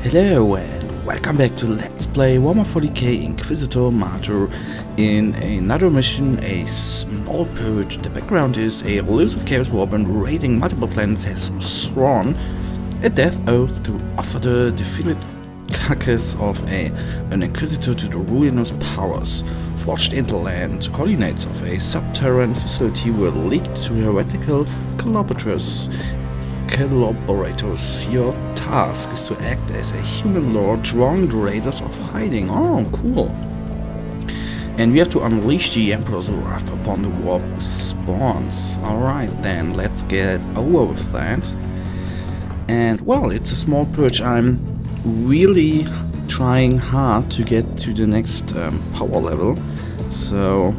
Hello and welcome back to Let's Play Warhammer 40k Inquisitor Martyr in another mission, a small purge. The background is a elusive chaos warband raiding multiple planets has sworn a death oath to offer the defeated carcass of an Inquisitor to the ruinous powers. Forged in the land, coordinates of a subterranean facility were leaked to heretical collaborators. Your task is to act as a human lord, drawing the raiders of hiding. Oh, cool. And we have to unleash the Emperor's wrath upon the warp spawns. Alright then, let's get over with that. And well, it's a small purge. I'm really trying hard to get to the next power level. So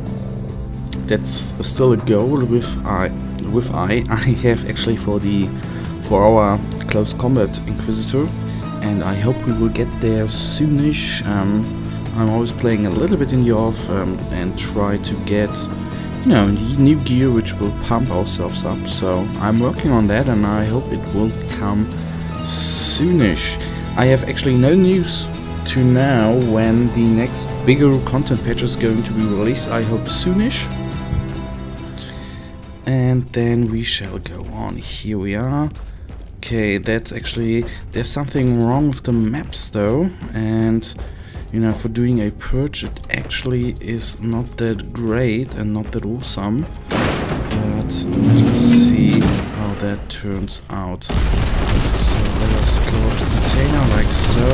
that's still a goal with I have actually for our close combat Inquisitor, and I hope we will get there soonish. I'm always playing a little bit in the off and try to get, new gear which will pump ourselves up. So I'm working on that, and I hope it will come soonish. I have actually no news to now when the next bigger content patch is going to be released. I hope soonish. And then we shall go on. Here we are. Okay, that's actually, there's something wrong with the maps though, and for doing a purge it actually is not that great and not that awesome, but let us see how that turns out. So let us go to the container like so.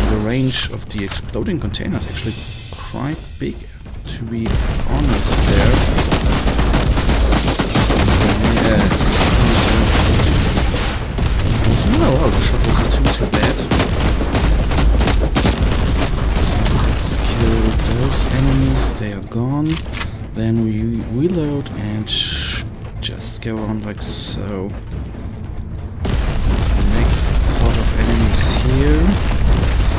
The range of the exploding container is actually quite big, to be honest there. Yes. Oh well, the shot wasn't too bad. So let's kill those enemies, they are gone. Then we reload and just go on like so. Next pot of enemies here.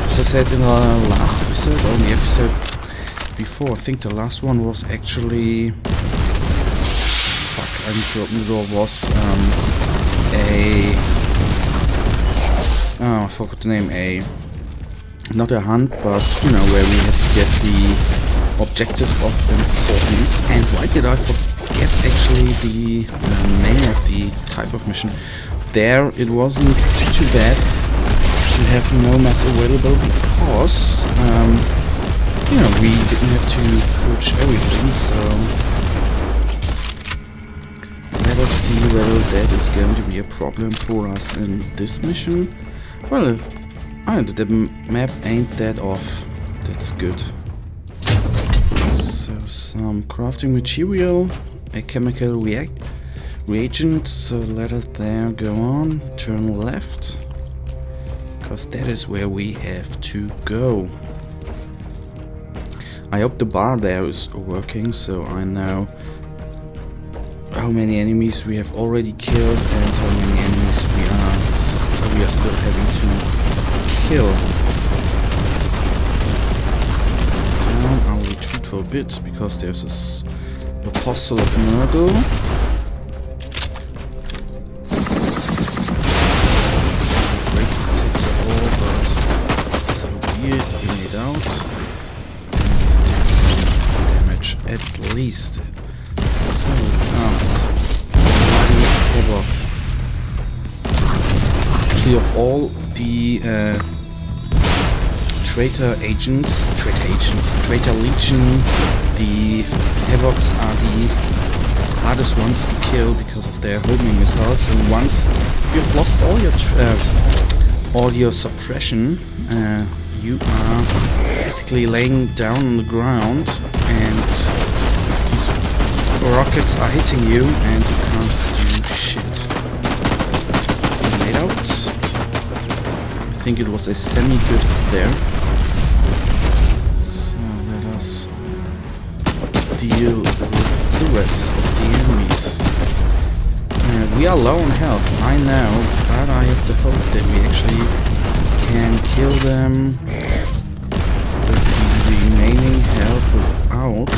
As I said in the last episode, or the episode before, I think the last one was actually... Fuck, I need to open the door, was I forgot the name. Not a hunt, but where we have to get the objectives of importance. And why did I forget actually the name of the type of mission? There it wasn't too bad to have no map available because we didn't have to purge everything. So let us see whether that is going to be a problem for us in this mission. Well, the map ain't that off. That's good. So some crafting material, a chemical reagent. So let us there go on. Turn left, because that is where we have to go. I hope the bar there is working, so I know how many enemies we have already killed and how many enemies we are still having to kill. I'll retreat for a bit because there's a apostle of Nurgle. Greatest hits of all, but so be it. Bring it out. Take some damage at least. So it's a bloody havoc. Of all the traitor legion, the Havocs are the hardest ones to kill because of their homing missiles. And once you've lost all your suppression, you are basically laying down on the ground, and these rockets are hitting you, and you can't do shit. Made out. I think it was a semi-good there. So let us deal with the rest of the enemies. We are low on health, I know, but I have the hope that we actually can kill them with the remaining health without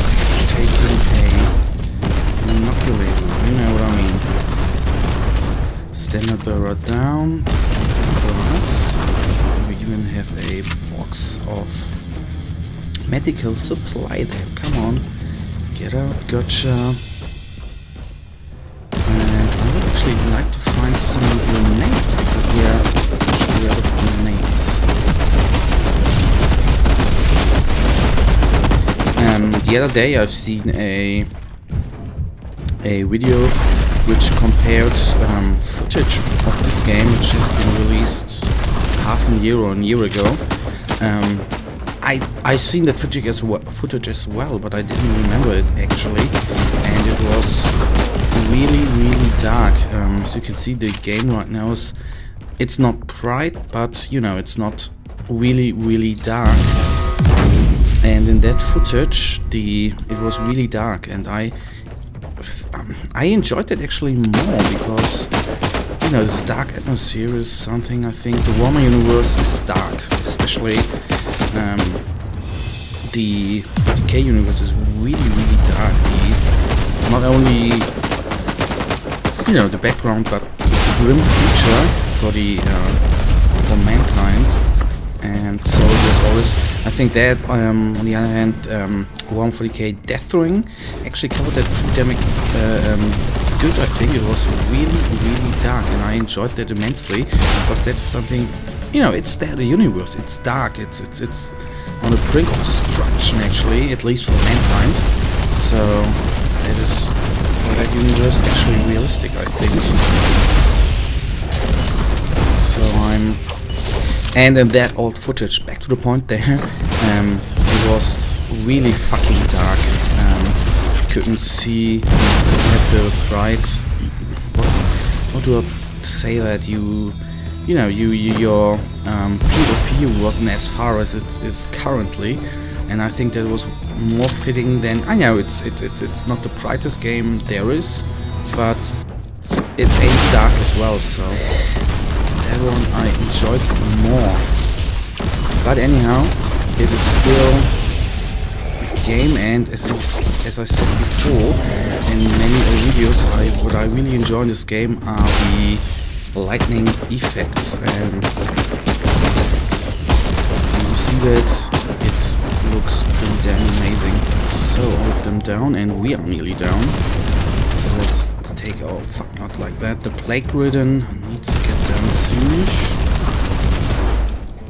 taking a inoculator. You know what I mean. Standard bearer down. For us. We box of medical supply there. Come on, get out, gotcha. And I would actually like to find some grenades, because we are actually out of grenades. The other day I've seen a video which compared footage of this game, which has been released half a year or a year ago. I seen that footage as well, but I didn't remember it actually, and it was really dark. As you can see, the game right now it's not bright, but you know, it's not really dark. And in that footage, it was really dark, and I enjoyed it actually more, because you know, this dark atmosphere is something I think the Warhammer universe is dark, especially the 40k universe is really dark. Not only, you know, the background, but it's a grim future for mankind. And so there's always, I think that on the other hand, Warhammer 40k Deathwing actually covered that pretty good. I think it was really dark, and I enjoyed that immensely, because that's something, you know, it's there, the universe, it's dark, it's on the brink of destruction actually, at least for mankind. So that is, for that universe, actually realistic, I think. So and in that old footage, back to the point there, it was really fucking dark. Couldn't see, didn't have the bright, what do I say, that you know, your field of view wasn't as far as it is currently, and I think that was more fitting than, I know it's not the brightest game there is, but it ain't dark as well, so that one I enjoyed more. But anyhow, it is still game, and as I said before in many videos, what I really enjoy in this game are the lightning effects, and you see that it looks pretty damn amazing. So all of them down, and we are nearly down. So let's take, oh fuck, not like that. The plague ridden needs to get down soonish.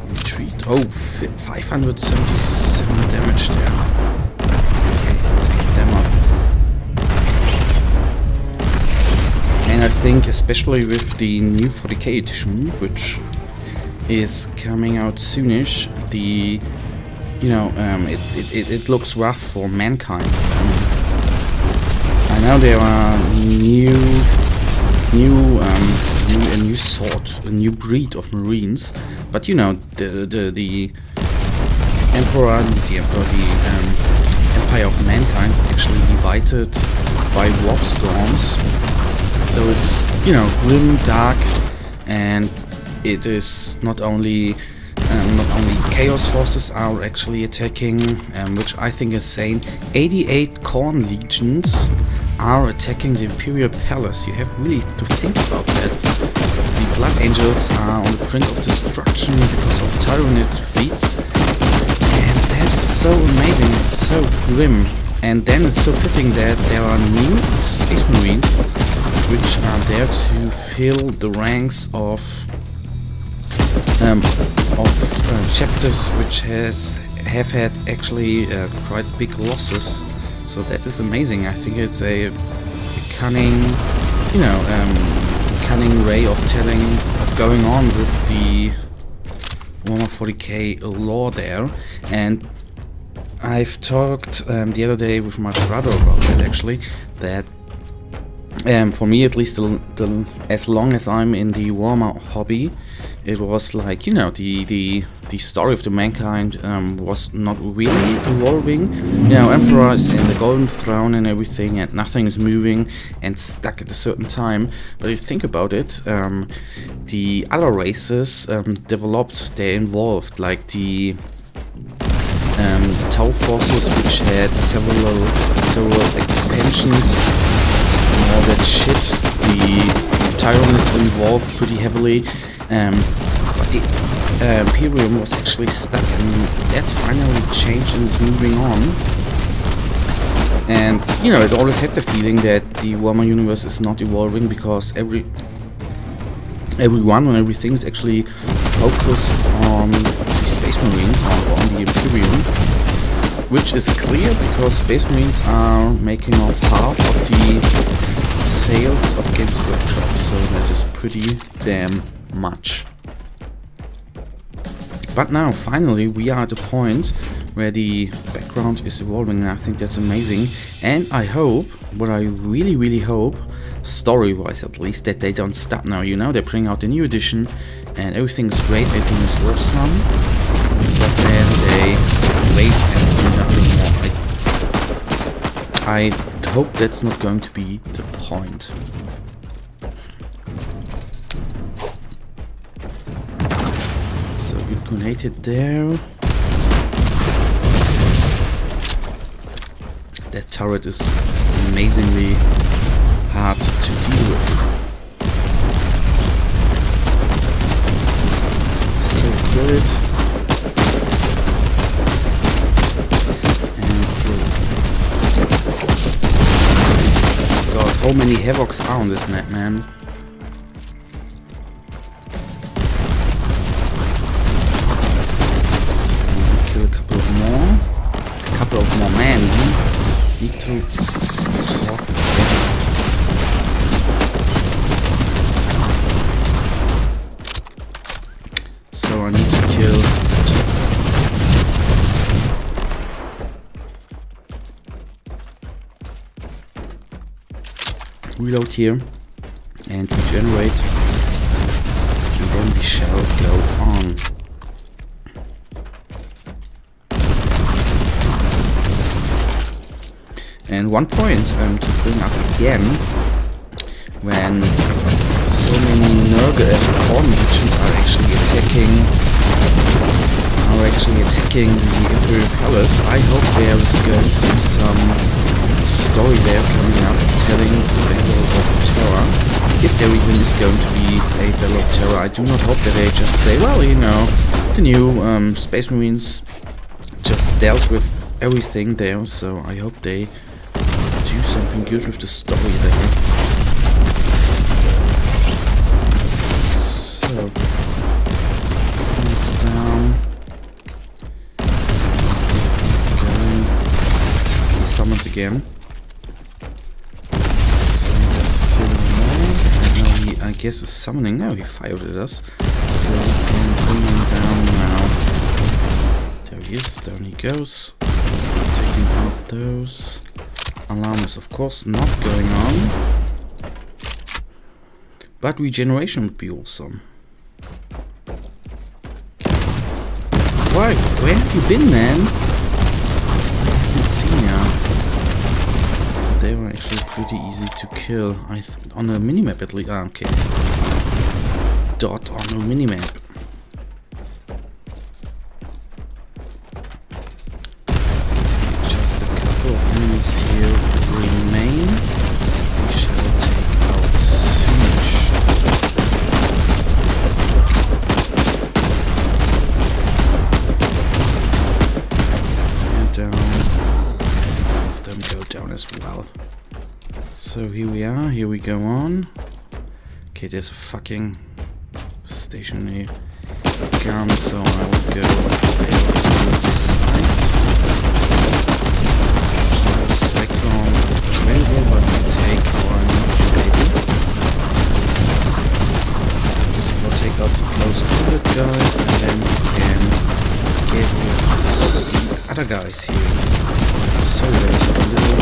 Retreat, oh, 577 damage there. And I think, especially with the new 40k edition, which is coming out soonish, you know, it looks rough for mankind. I know there are a new sort, a new breed of Marines, but you know, the Empire, the Empire of Mankind is actually divided by warp storms. So it's, you know, grim, dark, and it is not only chaos forces are actually attacking, which I think is insane. 88 Khorne legions are attacking the Imperial Palace. You have really to think about that. The Blood Angels are on the brink of destruction because of Tyranid fleets, and that is so amazing. It's so grim, and then it's so fitting that there are new Space Marines which are there to fill the ranks of chapters which have had actually quite big losses. So that is amazing. I think it's a cunning, you know, cunning way of going on with the Warhammer 40k lore there. And I've talked the other day with my brother about that actually, that for me at least, as long as I'm in the Warhammer hobby, it was like, you know, the story of the mankind was not really evolving. You know, Emperor is in the Golden Throne and everything, and nothing is moving and stuck at a certain time. But if you think about it, the other races developed, they evolved, like the Tau forces, which had several expansions. All that shit. The Tyranids involved pretty heavily, but the Imperium was actually stuck, and that finally changed and is moving on. And, you know, it always had the feeling that the Warhammer universe is not evolving because everyone and everything is actually focused on the Space Marines or on the Imperium, which is clear because Space Marines are making off half of the sales of Games Workshop, so that is pretty damn much. But now, finally, we are at a point where the background is evolving, and I think that's amazing. And I hope, what I really, really hope, story-wise at least, that they don't stop now. You know, they're bringing out a new edition, and everything's great, everything is awesome, but then they wait and do nothing more. I hope that's not going to be the point. So you grenade it there. That turret is amazingly hard to deal with. So kill it. And kill it. God, how many Havocs are on this map, man? So kill a couple of more. Man, we need to talk. So I need to kill. Reload here and regenerate, and then we shall go on. And one point to bring up again, when so many Nurgle and Corn legions are actually attacking the Imperial Palace, I hope there is going to be some story there coming up telling the Battle of Terra. If there even is going to be a Battle of Terra, I do not hope that they just say, well, you know, the new Space Marines just dealt with everything there, so I hope they do something good with the story there. So, this down. Going. He summoned again. So let's kill him more. Now he, I guess, is summoning. No, he fired at us. So we can bring him down now. There he is. Down he goes. Taking out those. Alarm is of course not going on, but regeneration would be awesome. Why? Where have you been, man? I can see now. They were actually pretty easy to kill. On the minimap at least. Ah, okay. Dot on the minimap. Enemies here remain. We shall take out Siege. And down. All of them go down as well. So here we are, here we go on. Okay, there's a fucking stationary gun, so I will go to this side. Available, but we take our new baby. We'll take out the close combat guys, and then we can get rid of the other guys here. So there's a little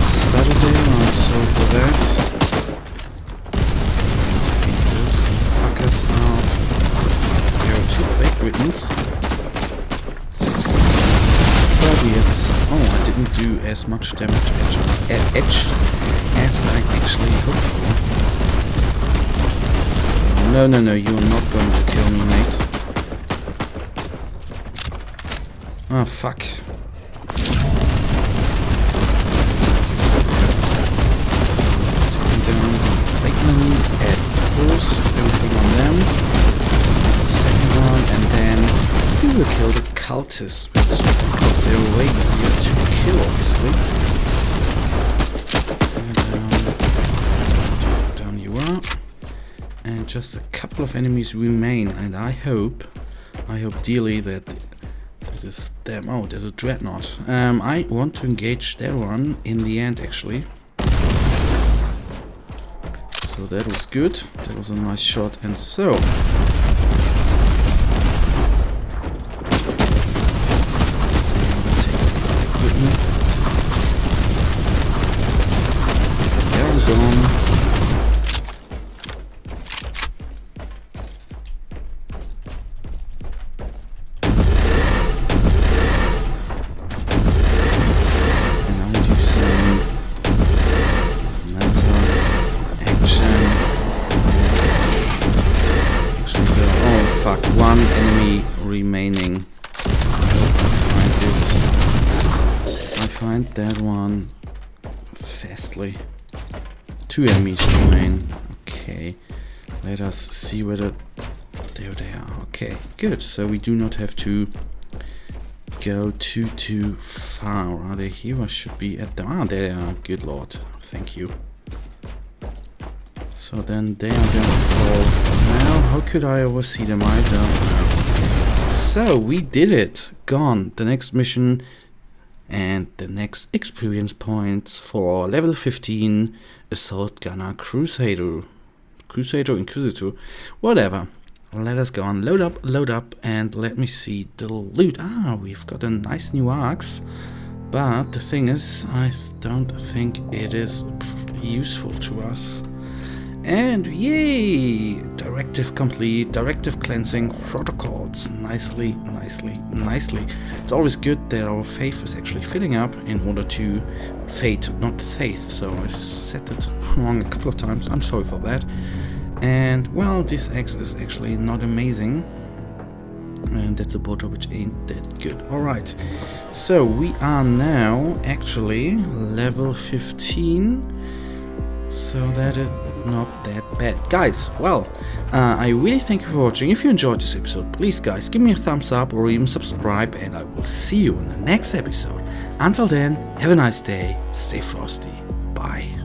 stutter there, I'm sorry for that. Those fuckers are... There are two plague riddance. We have some. Oh, I didn't do as much damage edge as I actually hoped for. No, you're not going to kill me, mate. Oh, fuck. Taking down the Blake Marines at first, everything on them. And then we will kill the cultists, because they're way easier to kill, obviously. And down you are. And just a couple of enemies remain, and I hope dearly that is them. Oh, there's a dreadnought. I want to engage that one in the end, actually. So that was good. That was a nice shot. And so they're gone. One enemy remaining. I find that one fastly. 2 enemies remain. Okay. Let us see whether... There they are. Okay, good. So we do not have to go too far. Are they here? I should be at the... Ah, there they are. Good lord. Thank you. So then they are gonna fall now. How could I oversee them? I don't know. So we did it. Gone. The next mission and the next experience points for level 15 Assault Gunner Crusader. Inquisitor. Whatever. Let us go on. Load up, and let me see the loot. Ah, we've got a nice new axe. But the thing is, I don't think it is useful to us. And yay! Directive complete, directive cleansing protocols. Nicely. It's always good that our faith is actually filling up in order to fate, not faith. So I said it wrong a couple of times. I'm sorry for that. And well, this axe is actually not amazing. And that's a border which ain't that good. Alright. So we are now actually level 15. So that is not that bad. Guys, well, I really thank you for watching. If you enjoyed this episode, please guys, give me a thumbs up or even subscribe, and I will see you in the next episode. Until then, have a nice day, stay frosty, bye.